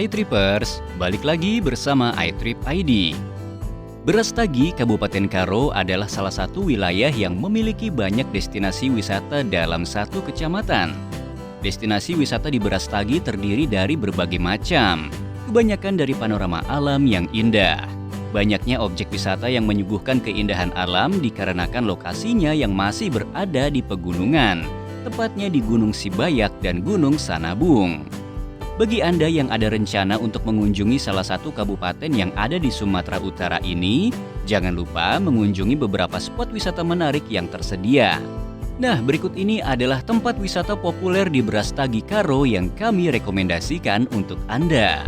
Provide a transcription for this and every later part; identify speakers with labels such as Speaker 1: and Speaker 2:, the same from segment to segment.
Speaker 1: Hai Trippers, balik lagi bersama iTrip ID. Brastagi, Kabupaten Karo adalah salah satu wilayah yang memiliki banyak destinasi wisata dalam satu kecamatan. Destinasi wisata di Brastagi terdiri dari berbagai macam, kebanyakan dari panorama alam yang indah. Banyaknya objek wisata yang menyuguhkan keindahan alam dikarenakan lokasinya yang masih berada di pegunungan, tepatnya di Gunung Sibayak dan Gunung Sanabung. Bagi Anda yang ada rencana untuk mengunjungi salah satu kabupaten yang ada di Sumatera Utara ini, jangan lupa mengunjungi beberapa spot wisata menarik yang tersedia. Nah, berikut ini adalah tempat wisata populer di Brastagi Karo yang kami rekomendasikan untuk Anda.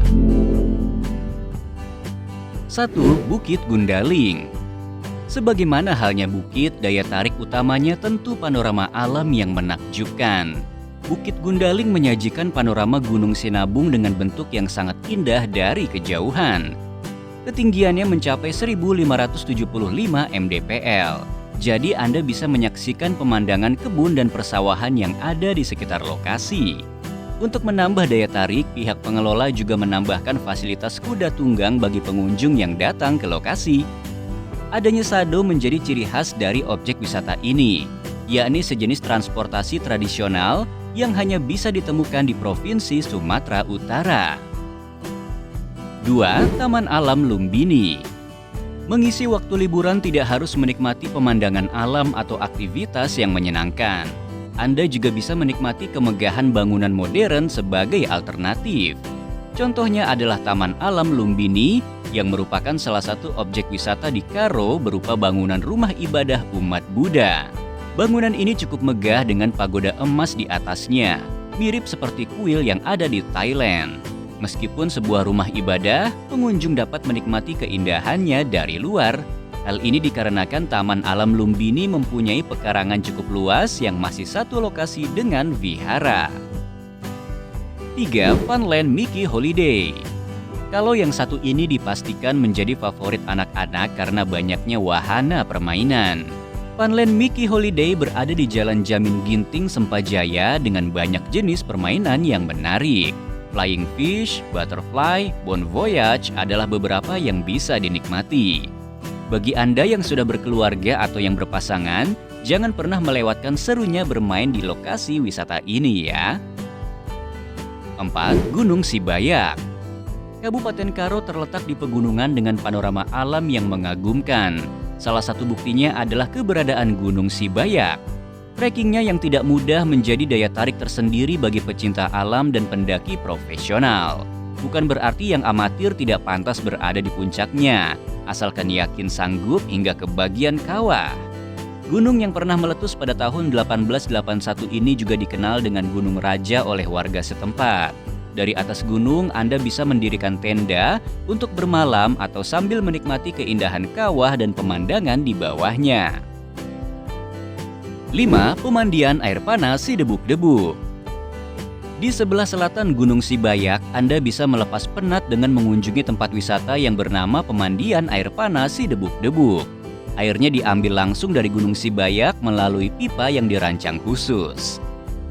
Speaker 1: 1. Bukit Gundaling. Sebagaimana halnya bukit, daya tarik utamanya tentu panorama alam yang menakjubkan. Bukit Gundaling menyajikan panorama Gunung Sinabung dengan bentuk yang sangat indah dari kejauhan. Ketinggiannya mencapai 1575 mdpl. Jadi Anda bisa menyaksikan pemandangan kebun dan persawahan yang ada di sekitar lokasi. Untuk menambah daya tarik, pihak pengelola juga menambahkan fasilitas kuda tunggang bagi pengunjung yang datang ke lokasi. Adanya sado menjadi ciri khas dari objek wisata ini, yakni sejenis transportasi tradisional yang hanya bisa ditemukan di Provinsi Sumatera Utara. 2. Taman Alam Lumbini. Mengisi waktu liburan tidak harus menikmati pemandangan alam atau aktivitas yang menyenangkan. Anda juga bisa menikmati kemegahan bangunan modern sebagai alternatif. Contohnya adalah Taman Alam Lumbini yang merupakan salah satu objek wisata di Karo berupa bangunan rumah ibadah umat Buddha. Bangunan ini cukup megah dengan pagoda emas di atasnya, mirip seperti kuil yang ada di Thailand. Meskipun sebuah rumah ibadah, pengunjung dapat menikmati keindahannya dari luar. Hal ini dikarenakan Taman Alam Lumbini mempunyai pekarangan cukup luas yang masih satu lokasi dengan vihara. 3. Funland Mickey Holiday. Kalau yang satu ini dipastikan menjadi favorit anak-anak karena banyaknya wahana permainan. Funland Mickey Holiday berada di Jalan Jamin Ginting, Sempajaya dengan banyak jenis permainan yang menarik. Flying Fish, Butterfly, Bon Voyage adalah beberapa yang bisa dinikmati. Bagi Anda yang sudah berkeluarga atau yang berpasangan, jangan pernah melewatkan serunya bermain di lokasi wisata ini ya. 4. Gunung Sibayak. Kabupaten Karo terletak di pegunungan dengan panorama alam yang mengagumkan. Salah satu buktinya adalah keberadaan Gunung Sibayak. Trekkingnya yang tidak mudah menjadi daya tarik tersendiri bagi pecinta alam dan pendaki profesional. Bukan berarti yang amatir tidak pantas berada di puncaknya, asalkan yakin sanggup hingga ke bagian kawah. Gunung yang pernah meletus pada tahun 1881 ini juga dikenal dengan Gunung Raja oleh warga setempat. Dari atas gunung, Anda bisa mendirikan tenda untuk bermalam atau sambil menikmati keindahan kawah dan pemandangan di bawahnya. 5. Pemandian air panas Sidebuk-Debuk. Di sebelah selatan Gunung Sibayak, Anda bisa melepas penat dengan mengunjungi tempat wisata yang bernama Pemandian Air Panas Sidebuk-Debuk. Airnya diambil langsung dari Gunung Sibayak melalui pipa yang dirancang khusus.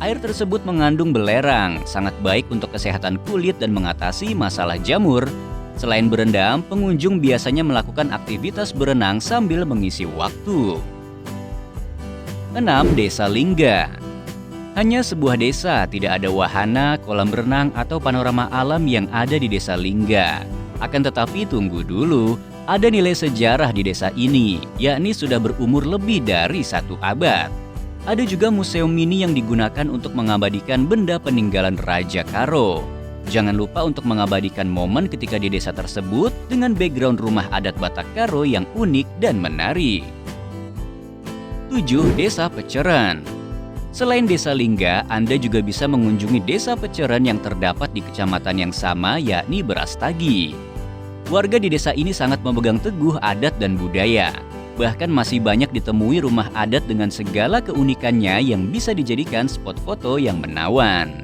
Speaker 1: Air tersebut mengandung belerang, sangat baik untuk kesehatan kulit dan mengatasi masalah jamur. Selain berendam, pengunjung biasanya melakukan aktivitas berenang sambil mengisi waktu. 6. Desa Lingga. Hanya sebuah desa, tidak ada wahana, kolam renang, atau panorama alam yang ada di Desa Lingga. Akan tetapi tunggu dulu, ada nilai sejarah di desa ini, yakni sudah berumur lebih dari 1 abad. Ada juga museum mini yang digunakan untuk mengabadikan benda peninggalan Raja Karo. Jangan lupa untuk mengabadikan momen ketika di desa tersebut dengan background rumah adat Batak Karo yang unik dan menarik. 7. Desa Peceren. Selain Desa Lingga, Anda juga bisa mengunjungi Desa Peceren yang terdapat di kecamatan yang sama, yakni Brastagi. Warga di desa ini sangat memegang teguh adat dan budaya. Bahkan masih banyak ditemui rumah adat dengan segala keunikannya yang bisa dijadikan spot foto yang menawan.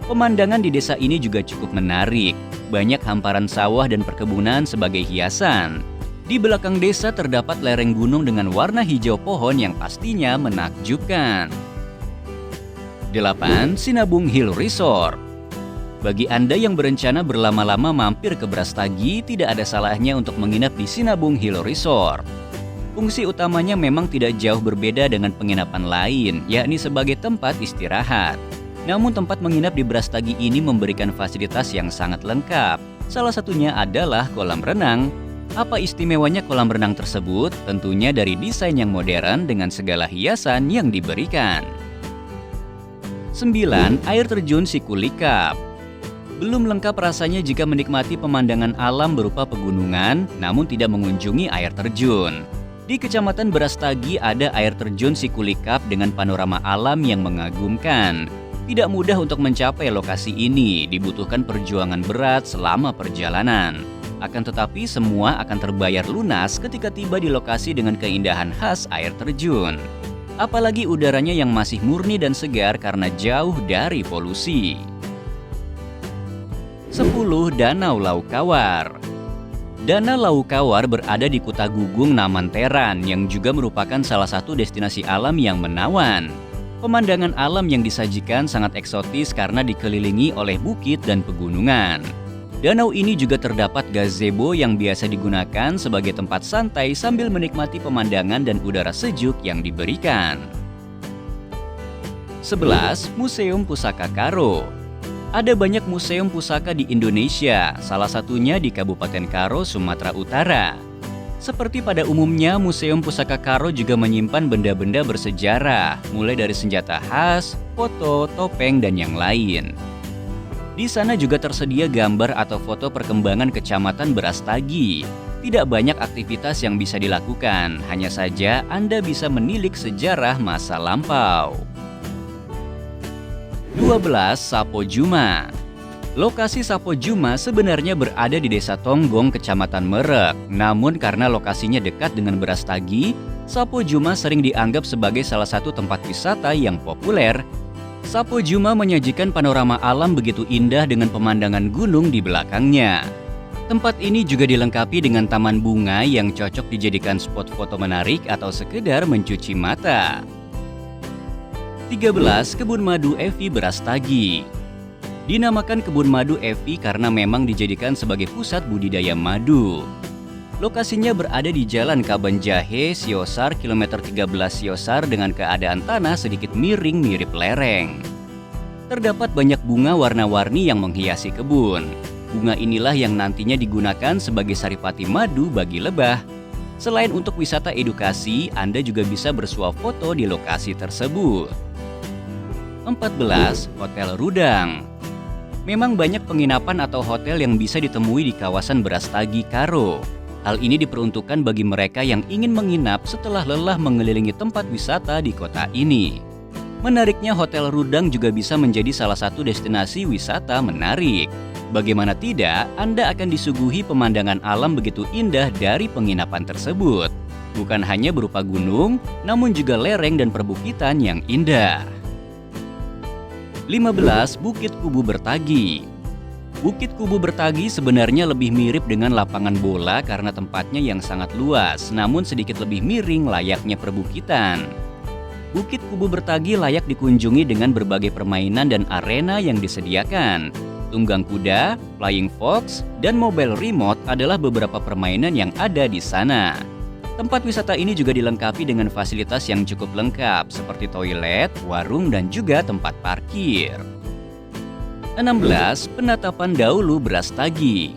Speaker 1: Pemandangan di desa ini juga cukup menarik. Banyak hamparan sawah dan perkebunan sebagai hiasan. Di belakang desa terdapat lereng gunung dengan warna hijau pohon yang pastinya menakjubkan. 8. Sinabung Hill Resort. Bagi Anda yang berencana berlama-lama mampir ke Brastagi, tidak ada salahnya untuk menginap di Sinabung Hill Resort. Fungsi utamanya memang tidak jauh berbeda dengan penginapan lain, yakni sebagai tempat istirahat. Namun tempat menginap di Brastagi ini memberikan fasilitas yang sangat lengkap. Salah satunya adalah kolam renang. Apa istimewanya kolam renang tersebut? Tentunya dari desain yang modern dengan segala hiasan yang diberikan. 9. Air terjun Sikulikap. Belum lengkap rasanya jika menikmati pemandangan alam berupa pegunungan, namun tidak mengunjungi air terjun. Di Kecamatan Brastagi ada air terjun Sikulikap dengan panorama alam yang mengagumkan. Tidak mudah untuk mencapai lokasi ini, dibutuhkan perjuangan berat selama perjalanan. Akan tetapi semua akan terbayar lunas ketika tiba di lokasi dengan keindahan khas air terjun. Apalagi udaranya yang masih murni dan segar karena jauh dari polusi. 10. Danau Laukawar. Danau Laukawar berada di Kuta Gugung, Namanteran, yang juga merupakan salah satu destinasi alam yang menawan. Pemandangan alam yang disajikan sangat eksotis karena dikelilingi oleh bukit dan pegunungan. Danau ini juga terdapat gazebo yang biasa digunakan sebagai tempat santai sambil menikmati pemandangan dan udara sejuk yang diberikan. 11. Museum Pusaka Karo. Ada banyak museum pusaka di Indonesia, salah satunya di Kabupaten Karo, Sumatera Utara. Seperti pada umumnya, Museum Pusaka Karo juga menyimpan benda-benda bersejarah, mulai dari senjata khas, foto, topeng, dan yang lain. Di sana juga tersedia gambar atau foto perkembangan Kecamatan Brastagi. Tidak banyak aktivitas yang bisa dilakukan, hanya saja Anda bisa menilik sejarah masa lampau. 12. Sapo Juma. Lokasi Sapo Juma sebenarnya berada di Desa Tonggong, Kecamatan Merek. Namun karena lokasinya dekat dengan Brastagi, Sapo Juma sering dianggap sebagai salah satu tempat wisata yang populer. Sapo Juma menyajikan panorama alam begitu indah dengan pemandangan gunung di belakangnya. Tempat ini juga dilengkapi dengan taman bunga yang cocok dijadikan spot foto menarik atau sekedar mencuci mata. 13. Kebun Madu Evi Brastagi. Dinamakan Kebun Madu Evi karena memang dijadikan sebagai pusat budidaya madu. Lokasinya berada di Jalan Kabanjahe, Siosar, kilometer 13 Siosar dengan keadaan tanah sedikit miring mirip lereng. Terdapat banyak bunga warna-warni yang menghiasi kebun. Bunga inilah yang nantinya digunakan sebagai saripati madu bagi lebah. Selain untuk wisata edukasi, Anda juga bisa bersuah foto di lokasi tersebut. 14. Hotel Rudang. Memang banyak penginapan atau hotel yang bisa ditemui di kawasan Brastagi, Karo. Hal ini diperuntukkan bagi mereka yang ingin menginap setelah lelah mengelilingi tempat wisata di kota ini. Menariknya, Hotel Rudang juga bisa menjadi salah satu destinasi wisata menarik. Bagaimana tidak, Anda akan disuguhi pemandangan alam begitu indah dari penginapan tersebut. Bukan hanya berupa gunung, namun juga lereng dan perbukitan yang indah. 15. Bukit Kubu Bertagi. Bukit Kubu Bertagi sebenarnya lebih mirip dengan lapangan bola karena tempatnya yang sangat luas, namun sedikit lebih miring layaknya perbukitan. Bukit Kubu Bertagi layak dikunjungi dengan berbagai permainan dan arena yang disediakan. Tunggang kuda, flying fox, dan mobile remote adalah beberapa permainan yang ada di sana. Tempat wisata ini juga dilengkapi dengan fasilitas yang cukup lengkap seperti toilet, warung, dan juga tempat parkir. 16. Penatapan Dahulu Brastagi.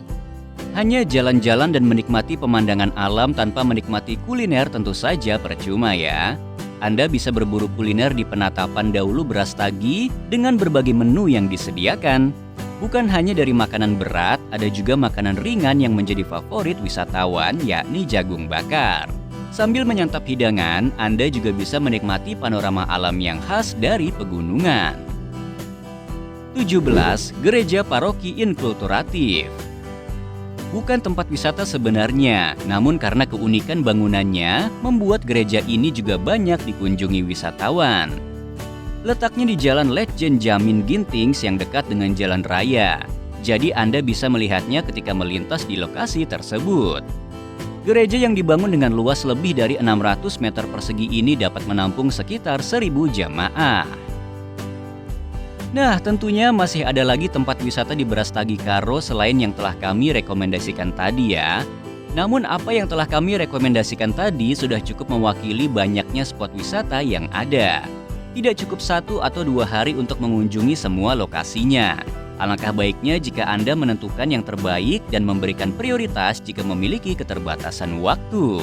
Speaker 1: Hanya jalan-jalan dan menikmati pemandangan alam tanpa menikmati kuliner tentu saja percuma ya. Anda bisa berburu kuliner di Penatapan Dahulu Brastagi dengan berbagai menu yang disediakan. Bukan hanya dari makanan berat, ada juga makanan ringan yang menjadi favorit wisatawan, yakni jagung bakar. Sambil menyantap hidangan, Anda juga bisa menikmati panorama alam yang khas dari pegunungan. 17. Gereja Paroki Inkulturatif. Bukan tempat wisata sebenarnya, namun karena keunikan bangunannya, membuat gereja ini juga banyak dikunjungi wisatawan. Letaknya di Jalan Letjen Jamin Gintings yang dekat dengan jalan raya. Jadi Anda bisa melihatnya ketika melintas di lokasi tersebut. Gereja yang dibangun dengan luas lebih dari 600 meter persegi ini dapat menampung sekitar 1.000 jamaah. Nah, tentunya masih ada lagi tempat wisata di Brastagi Karo selain yang telah kami rekomendasikan tadi ya. Namun apa yang telah kami rekomendasikan tadi sudah cukup mewakili banyaknya spot wisata yang ada. Tidak cukup 1 atau 2 hari untuk mengunjungi semua lokasinya. Alangkah baiknya jika Anda menentukan yang terbaik dan memberikan prioritas jika memiliki keterbatasan waktu.